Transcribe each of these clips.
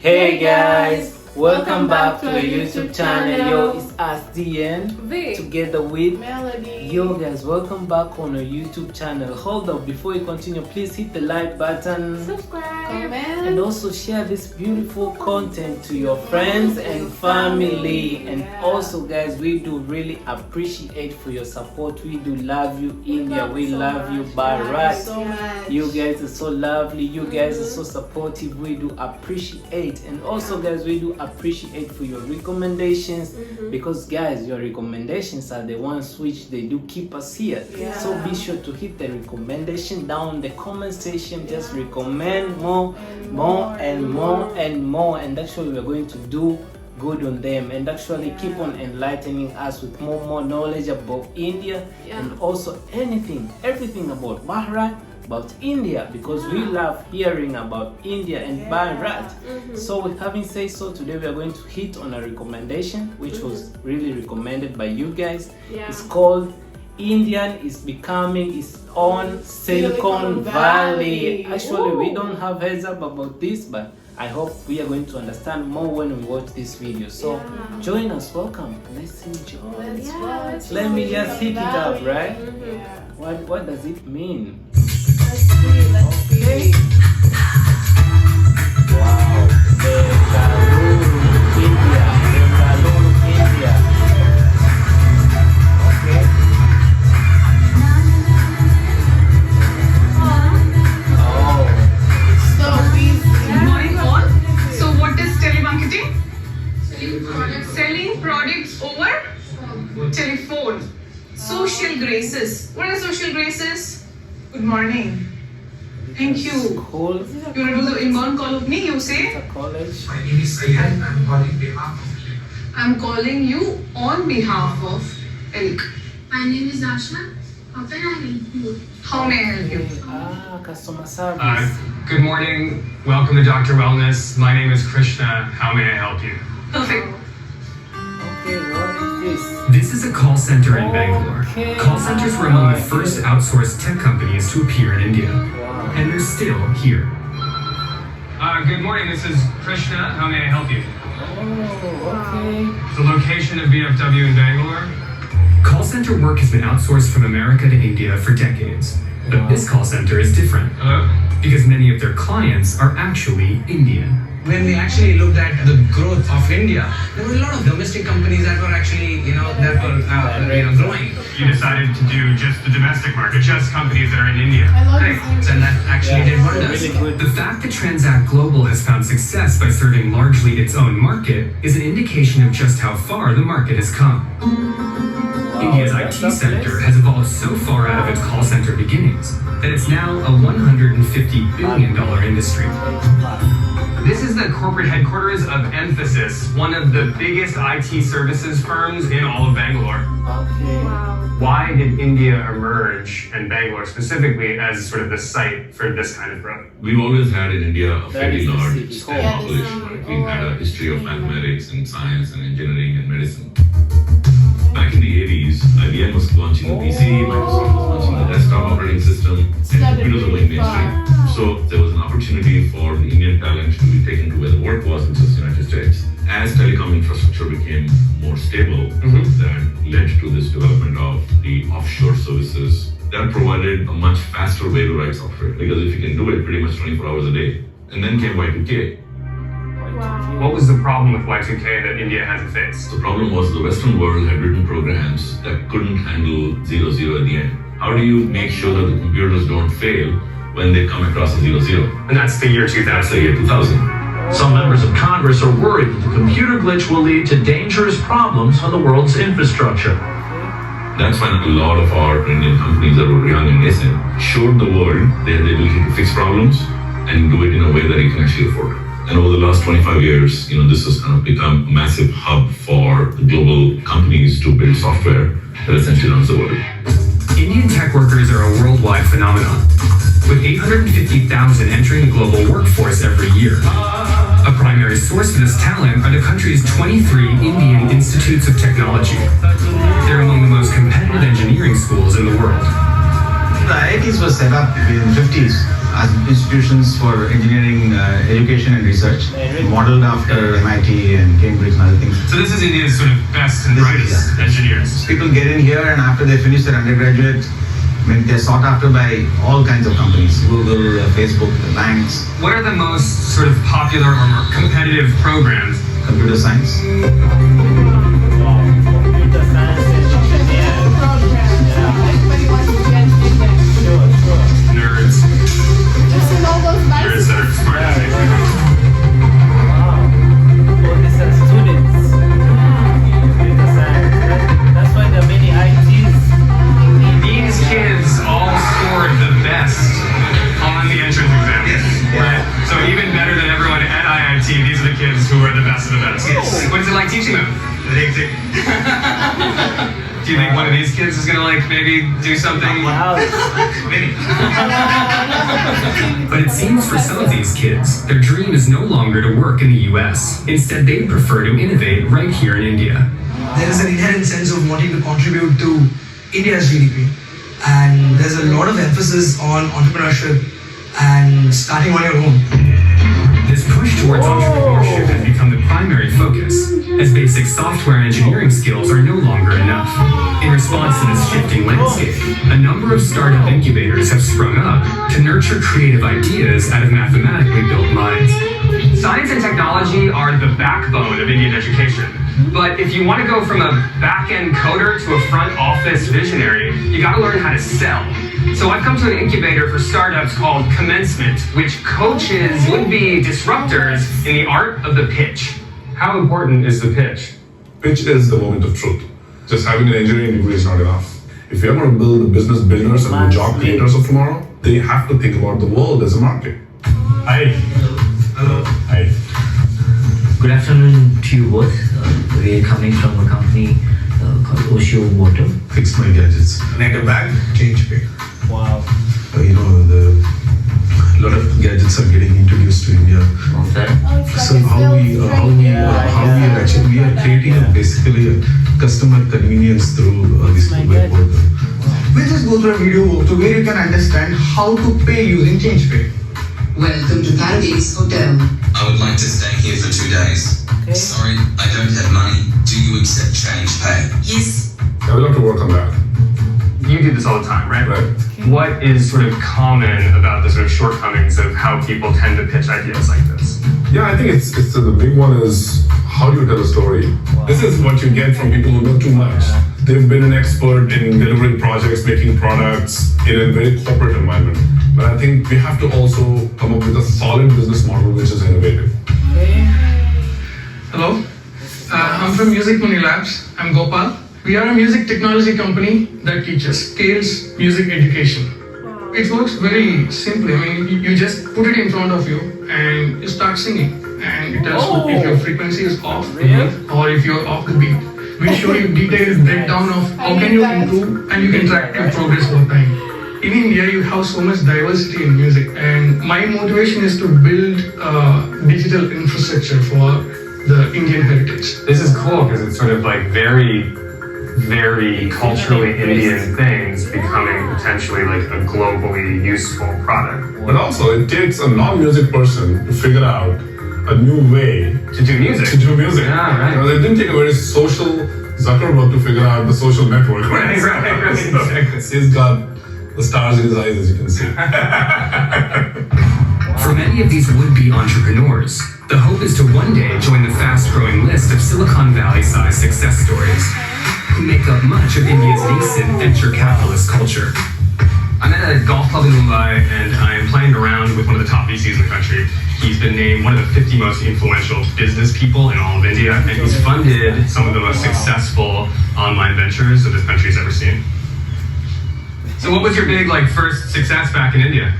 Hey guys, welcome back to the YouTube channel. Yo, it's us DN together with Melody. Yo guys, welcome back on our YouTube channel. Hold up, before you continue, please hit the like button, Subscribe, comment, and also share this beautiful content to your friends and family. And also guys, we do really appreciate for your support. We do love you, India. We love you, Bharata. So much. You guys are so lovely. You guys are so supportive. We do appreciate. And also guys, we do appreciate for your recommendations, because guys, your recommendations are the ones which they do keep us here. So be sure to hit the recommendation down in the comment section. Just recommend more and actually we're going to do good on them and actually keep on enlightening us with more knowledge about India and also everything about Bharata, about India, because we love hearing about India and Bharata. So with having said so, today we are going to hit on a recommendation which was really recommended by you guys. It's called Indian is becoming its own Silicon Valley. Actually, we don't have heads up about this, but I hope we are going to understand more when we watch this video. So join us, welcome, let's enjoy. Let me just hit it up, right? What does it mean? Let's see. Wow, Bengaluru, India. Okay. So easy. Morning all. So what is telemarketing? Selling products over telephone. Social graces. What are social graces? Good morning. Thank you. School, You want to do the inbound call of me? You say, it's a college. My name is Sayan. I'm calling behalf of I'm calling you on behalf of Elk. My name is Asha. How can I help you? How may I help you? Customer service. Good morning. Welcome to Dr. Wellness. My name is Krishna. How may I help you? Perfect. Okay, what is this? This is a call center in Bangalore. Okay. Call centers were among the first outsourced tech companies to appear in India, and they're still here. Good morning. This is Krishna. How may I help you? Oh, okay. The location of BFW in Bangalore? Call center work has been outsourced from America to India for decades. But this call center is different, Hello? because many of their clients are actually Indian. When we actually looked at the growth of India, there were a lot of domestic companies that were actually, growing. You decided to do just the domestic market, just companies that are in India. I love Correct. And that actually did wonders. Really good. The fact that Transact Global has found success by serving largely its own market is an indication of just how far the market has come. India's that's IT sector has evolved so far out of its call center beginnings that it's now a $150 billion industry. This is the corporate headquarters of Emphasis, one of the biggest IT services firms in all of Bangalore. Okay. Why did India emerge, and Bangalore specifically, as sort of the site for this kind of growth? We've always had in India a fairly is the large city. STEM Yeah, population. the Right? summer. We've had a history of mathematics and science and engineering and medicine. Back in the 80s, IBM was launching the PC, Microsoft was launching the desktop operating system, and computers were going mainstream. So there was an opportunity for the Indian talent to be taken to where the work was, which was the United States. As telecom infrastructure became more stable, that led to this development of the offshore services that provided a much faster way to write software, because if you can do it pretty much 24 hours a day. And then came Y2K. What was the problem with Y2K that India hasn't faced? The problem was the Western world had written programs that couldn't handle 0-0 at the end. How do you make sure that the computers don't fail when they come across a 0-0? And that's the year 2000. That's the year 2000. Some members of Congress are worried that the computer glitch will lead to dangerous problems on the world's infrastructure. That's when a lot of our Indian companies that were young and nascent showed the world they had the ability to fix problems and do it in a way that you can actually afford. And over the last 25 years, this has kind of become a massive hub for the global companies to build software that essentially runs the world. Indian tech workers are a worldwide phenomenon, with 850,000 entering the global workforce every year. A primary source for this talent are the country's 23 Indian institutes of technology. They're among the most competitive engineering schools in the world. The IITs were set up in the 50s as institutions for engineering education and research, modeled after MIT and Cambridge and other things. So this is India's sort of best and brightest engineers. People get in here and after they finish their undergraduate, they're sought after by all kinds of companies, Google, Facebook, the banks. What are the most sort of popular or more competitive programs? Computer science. Computer science engineering. Everybody wants to get in there. Sure. Nerds. Just in all those Nerds that are smart as anything. Wow. Oh, these are students. Computer science. That's why there are many ITs. These kids all scored the best on the entrance exam. Yes. Right. So even better than everyone at IIT, these are the kids who are the best of the best. Yes. What is it like teaching them? Hectic. Do you think one of these kids is gonna like maybe do something? Wow. Many. But it seems for some of these kids, their dream is no longer to work in the US. Instead, they prefer to innovate right here in India. There is an inherent sense of wanting to contribute to India's GDP, and there's a lot of emphasis on entrepreneurship and starting on your own. This push towards entrepreneurship has become the primary focus, as basic software and engineering skills are no longer enough. In response to this shifting landscape, a number of startup incubators have sprung up to nurture creative ideas out of mathematically built minds. Science and technology are the backbone of Indian education. But if you want to go from a back-end coder to a front office visionary, you got to learn how to sell. So I've come to an incubator for startups called Commencement, which coaches would-be disruptors in the art of the pitch. How important is the pitch? Pitch is the moment of truth. Just having an engineering degree is not enough. If you're going to build the business builders and the job creators of tomorrow, they have to think about the world as a market. Hi. Hello. Hi. Good afternoon to you both. We are coming from a company called Osho Water. Fix my gadgets. Connect a bag, change pay. Wow. A lot of gadgets are getting introduced to India. Okay. So how we are actually creating basically a customer convenience through this web portal. We'll just go through a video walkthrough where you can understand how to pay using ChangePay. Welcome to Paradise Hotel. I would like to stay here for 2 days. Okay. Sorry, I don't have money. Do you accept change pay? Yes. I will have to work on that. You do this all the time, right? Right. What is sort of common about the sort of shortcomings of how people tend to pitch ideas like this? Yeah, I think it's the big one is how do you tell a story? This is what you get from people who know too much. They've been an expert in delivering projects, making products in a very corporate environment. But I think we have to also come up with a solid business model which is innovative. Hello, I'm from Music Money Labs. I'm Gopal. We are a music technology company that teaches scales music education. It works very simply. I mean, you just put it in front of you and you start singing, and it tells you if your frequency is off the beat or if you're off the beat. We show you detailed breakdown of how can you improve, and you can track your progress over time. In India, you have so much diversity in music, and my motivation is to build digital infrastructure for the Indian heritage. This is cool because it's sort of like very culturally Indian things becoming potentially like a globally useful product. But also, it takes a non-music person to figure out a new way to do music. Yeah, right. You know, it didn't take a very social Zuckerberg to figure out the social network. Right. He's got the stars in his eyes, as you can see. For many of these would-be entrepreneurs, the hope is to one day join the fast-growing list of Silicon Valley-sized success stories who make up much of India's nascent venture capitalist culture. I'm at a golf club in Mumbai, and I'm playing around with one of the top VCs in the country. He's been named one of the 50 most influential business people in all of India, and he's funded some of the most successful online ventures that this country's ever seen. So what was your big, first success back in India?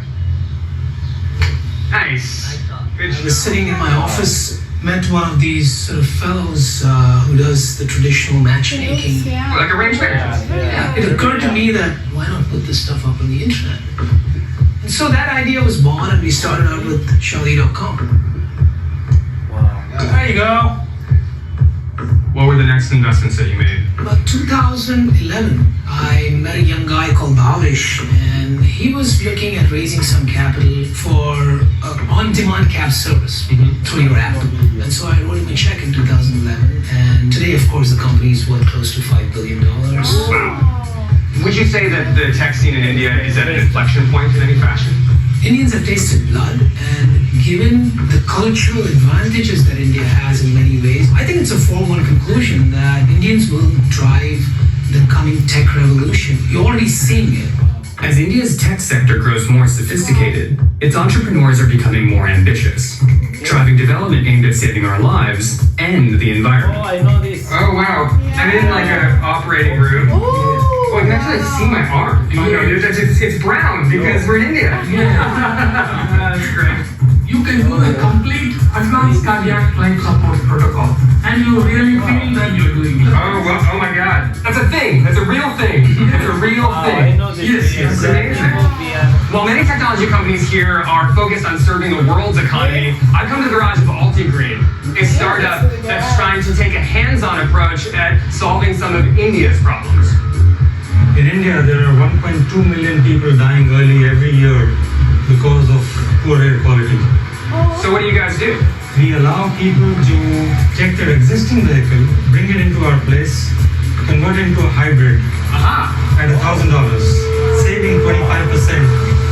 Nice. Good. I was sitting in my office, met one of these sort of fellows who does the traditional matchmaking. Like arranged marriages. Yeah. It occurred to me that why not put this stuff up on the internet? And so that idea was born, and we started out with Shali.com. Wow. There you go. What were the next investments that you made? About 2011, I met a young guy called Bhavish, and and he was looking at raising some capital for on-demand cab service through your app. And so I wrote him a check in 2011, and today, of course, the company is worth close to $5 billion. Wow. Would you say that the tech scene in India is at an inflection point in any fashion? Indians have tasted blood, and given the cultural advantages that India has in many ways, I think it's a foregone conclusion that Indians will drive the coming tech revolution. You're already seeing it. As India's tech sector grows more sophisticated, its entrepreneurs are becoming more ambitious, driving development aimed at saving our lives and the environment. Oh, I know this. Oh wow! I'm in like an operating room. Oh, I can actually see my arm. You know, it's brown because we're in India. That's great. You can do a complete advanced cardiac life support protocol, and you really feel that you're doing it. Oh, well, oh my God. That's a thing. That's a real thing. It's a real thing. I know this. Yes, it's amazing. While many technology companies here are focused on serving the world's economy, I've come to the garage of Altigreen, a startup that's trying to take a hands-on approach at solving some of India's problems. In India, there are 1.2 million people dying early every year because of poor air quality. So what do you guys do? We allow people to take their existing vehicle, bring it into our place, convert it into a hybrid at $1,000, saving 25%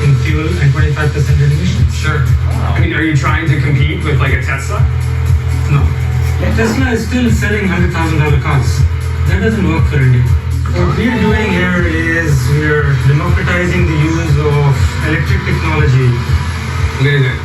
in fuel and 25% in emissions. Sure. I mean, are you trying to compete with like a Tesla? No. Tesla is still selling $100,000 cars. That doesn't work for India. What we're doing here is we're democratizing the use of electric technology. Amazing.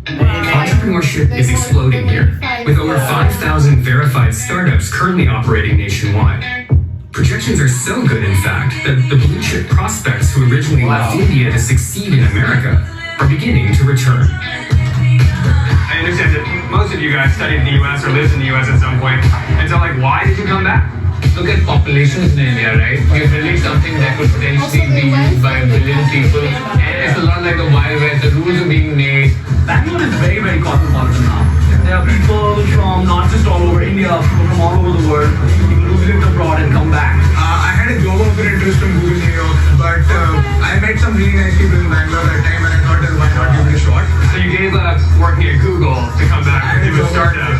Entrepreneurship is exploding here, with over 5,000 verified startups currently operating nationwide. Projections are so good, in fact, that the blue-chip prospects who originally left India to succeed in America are beginning to return. I understand that most of you guys studied in the US or lived in the US at some point, and so like, why did you come back? Look at populations in India, right? We're building something that could potentially be used by a billion people. And it's a lot like the Wild West. The rules are being made. Bangalore is very, very cosmopolitan now. There are people from not just all over India, people from all over the world, people who lived abroad and come back. I had a job offer interest from Google New York, but I met some really nice people in Bangalore that time, and I thought, why not give it a shot? So you gave up working at Google to come back and do a startup.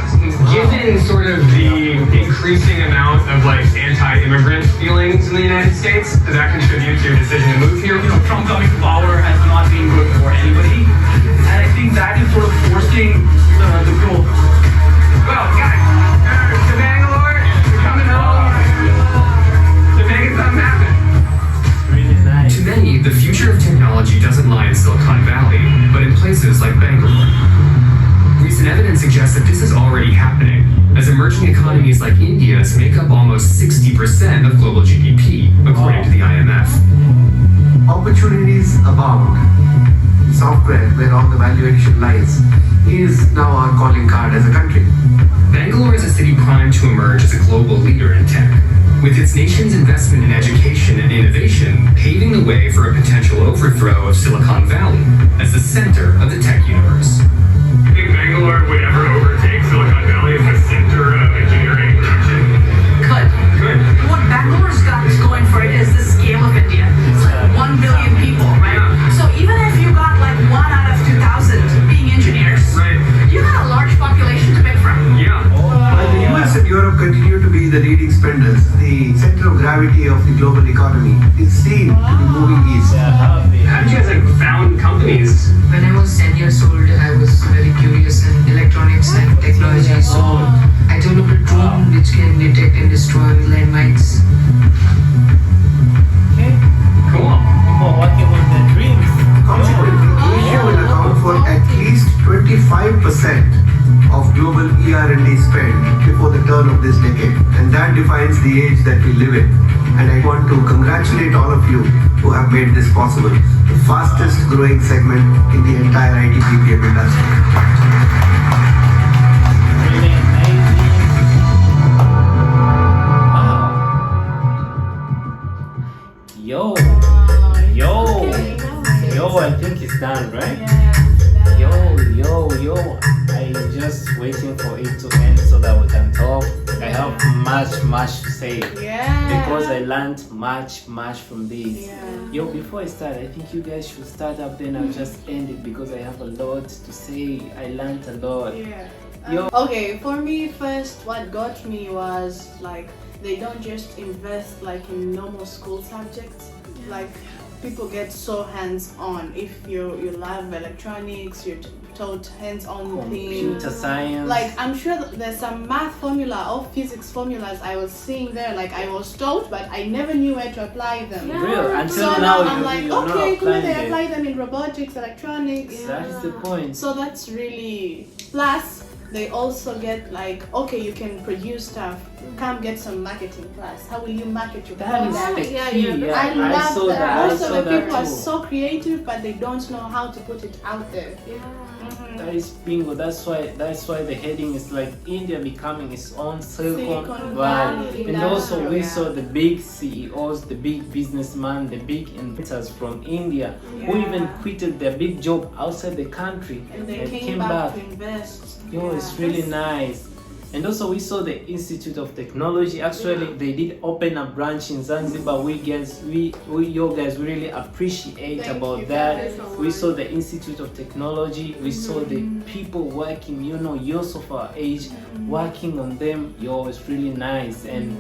Given sort of the increasing amount of like anti-immigrant feelings in the United States, does that contribute to your decision to move here? You know, Trump coming to power has not been good for anybody, and I think that is sort of forcing the growth. Well, guys, to Bangalore, we're coming home to make something happen. Really nice. To many, the future of technology doesn't lie in Silicon Valley, but in places like Bangalore. Recent evidence suggests that this is already happening, as emerging economies like India's make up almost 60% of global GDP, according to the IMF. Opportunities abound. Software, where all the value addition lies, is now our calling card as a country. Bangalore is a city primed to emerge as a global leader in tech, with its nation's investment in education and innovation paving the way for a potential overthrow of Silicon Valley as the center of the tech universe. You think Bangalore would ever overtake Silicon Valley as the center of engineering production? Could. Good. What Bangalore's got is going for it is the scale of India. It's like 1 billion people, right? So even if you got like 1 out of 2,000 being engineers, right, you got a large population to pick from. Yeah. While the US and Europe continue to be the leading spenders, the center of gravity of the global economy is seen to be moving east. How did you guys like found companies? When I was 10 years old, I was very curious in electronics and technology, so I developed a drone which can detect and destroy landmines. Okay. Cool. People working on their dreams. Consequently, Asia will account for at least 25% of global ER&D spend before the turn of this decade. And that defines the age that we live in. And I want to congratulate all of you who have made this possible. The fastest growing segment in the entire IT BPM industry. Really amazing. Wow. Yo, I think it's done, right? Yo. I'm just waiting for it to end so that we can talk. I have much to say. Yeah. Because I learned much from this. Yeah. Yo, before I start, I think you guys should start up, then I'll just end it because I have a lot to say. I learned a lot. Yeah. Yo. Okay, for me first, what got me was like they don't just invest like in normal school subjects. Like people get so hands-on. If you love electronics, you're taught hands-on Computer things. science. Like I'm sure there's some math formula or physics formulas I was seeing there. Like I was taught, but I never knew where to apply them. Real. Until So now, I'm like, you're not okay, cool. applying They it. apply them in robotics, electronics. That is the point. So that's really plus. They also get like, okay, you can produce stuff. Come get some marketing class. How will you market your That is product? the key. Yeah, I love saw that. that. I Most saw of the that people are too. so creative, but they don't know how to put it out there. That is bingo. That's why the heading is like India becoming its own Silicon Silicon Valley. Valley. And also we Yeah. saw the big CEOs, the big businessmen, the big investors from India who Yeah. even quitted their big job outside the country And they and came back to invest. Yo, it's really nice. And also we saw the Institute of Technology. Actually, they did open a branch in Zanzibar. We guys, we really appreciate Thank about you that. guys so We much. saw the Institute of Technology. We saw the people working, years of our age, working on them. Yo, it's really nice. And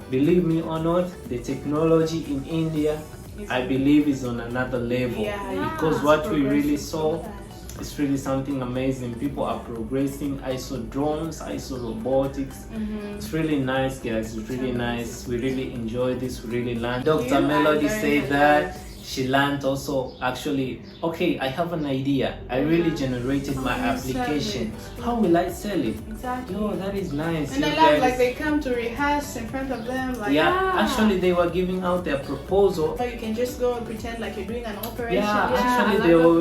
believe me or not, the technology in India, I believe, is on another level. Because what we really saw, it's really something amazing. People are progressing. I saw drones, I saw robotics. It's really nice, guys. It's really nice. We really enjoy this. We really learned. Dr. Melody said that she learned also actually, okay, I have an idea. I really generated my application. How will I sell it? Exactly. Yo, that is nice. And you I love guys. like they come to rehearse in front of them. Like, Actually they were giving out their proposal. Or you can just go and pretend like you're doing an operation. Actually they were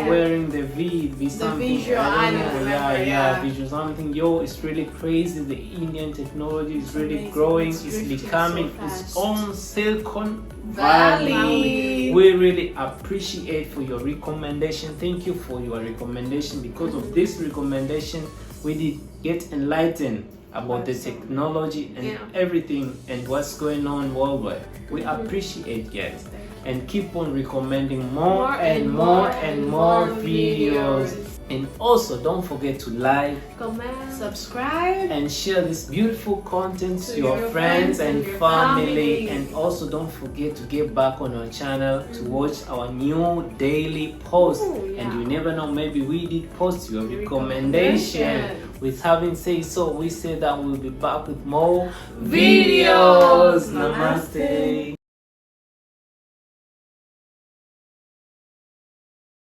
wearing the V something. visual, I don't I know. remember, Visual something. Yo, it's really crazy. The Indian technology is really amazing. growing. It's It's drifting becoming so its fast. own Silicon Valley. Valley. We really appreciate for your recommendation. Thank you for your recommendation. Because of this recommendation, we did get enlightened about the technology and everything and what's going on worldwide. We appreciate, guys, and keep on recommending more and more videos. And also don't forget to like, comment, subscribe, and share this beautiful content to your your friends friends and and your family. family. And also don't forget to get back on our channel to watch our new daily post. And you never know, maybe we did post your recommendation. With having said so, we say that we'll be back with more videos. Namaste.